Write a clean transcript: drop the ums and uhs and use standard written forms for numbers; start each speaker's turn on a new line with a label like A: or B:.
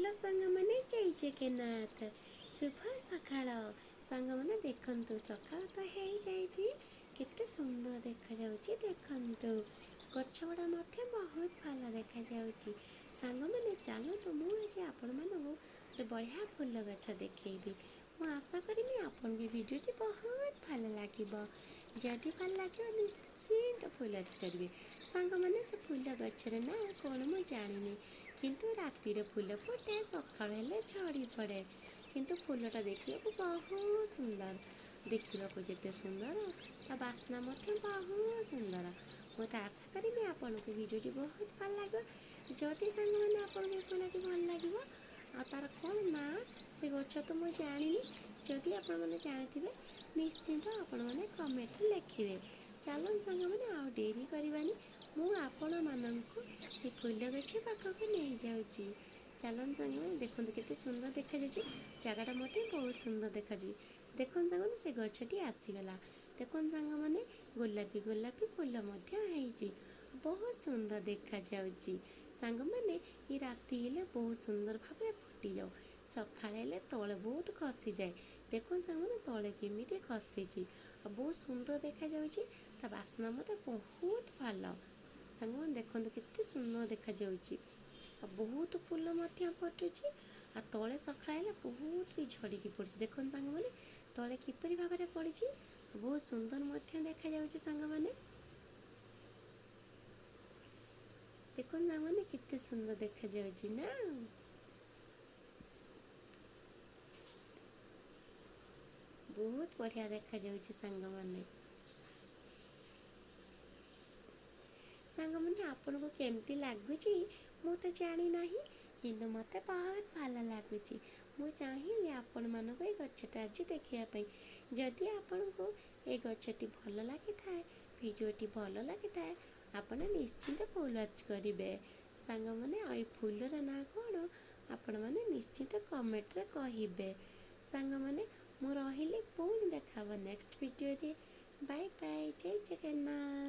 A: Hello सांग मैंने जय जगन्नाथ शुभ सकाळ सांग मैंने देखंतु सकाळ तो हो जाइए केते सुंदर देखा जाउची देखंतु गछ गुड़ा मध्य बहुत भल देखा जाउची सांग मैंने चलतु मुझे आपण मानू गोटे बढ़िया फूल गछ देखी मु आशा करी आपन भी भिडियोटी बहुत भल लगे जदि भल लगे निश्चिंत फूल करेंगे सांग मैंने से फूल गचर ना कौन मुझे जानी किंतु राति फूल फुटे सकाल हेले झड़ी पड़े किंतु फूलटा देखा बहुत सुंदर देखा जिते सुंदर ता बास्ना बहुत सुंदर मत आशा करी आपन को भिडियोटी बहुत भल लगे जदि सांग मैंने आपको फूलटी भल लगे आ तार कौन ना से गछ तो मुझे जानी जदि आपण मैंने जानी निश्चिंत आपण मैंने कमेंट लिखे चलो सांग मैंने आ डेरी करवानी मु आपण मानक से फूल गछ पाखक नहीं जाऊँगी चलते सांग देखते केते सुंदर देखा जगटा मत बहुत सुंदर देखा देखते सांग से गछटी आसीगला देखते सांग मैंने गोलापी गोलापी फूल बहुत सुंदर देखा सांग मैंने ये राति हेले बहुत सुंदर भाव फुटी जाओ सकाल हेले तले बहुत खसी जाए देखते सांग मैंने तले केमी खसी बहुत सुंदर देखा ता बास्ना मत बहुत भल सांग मैंने देखते केते सुंदर देखा बहुत फूल फुटुची आ तले सकाल बहुत भी झड़की पड़ी देखते सांग मैंने तले किपरि भाव में पड़ी बहुत सुंदर देखा सांग मैंने देखो सांग मैंने कितने सुंदर देखा ना बहुत बढ़िया देखा सांग मैंने सांग मैंने आपन को केमती लगुच मु तो जानी ना कि मत बहुत भल लगुच मु चाहिए आपण मानक ये गछटा आज देखापी जदि आपण को ये गछटी भल लगी था भिडियोटी भल लगी था आपण निश्चिंत फॉलो करेंगे सांग मैंने आई फूलर ना कौन आपण मैंने निश्चिंत कमेंट रे कहिबे सांग मैंने मु रही पुणी देखा नेक्स्ट वीडियो रे बाय बाय जय जगन्नाथ।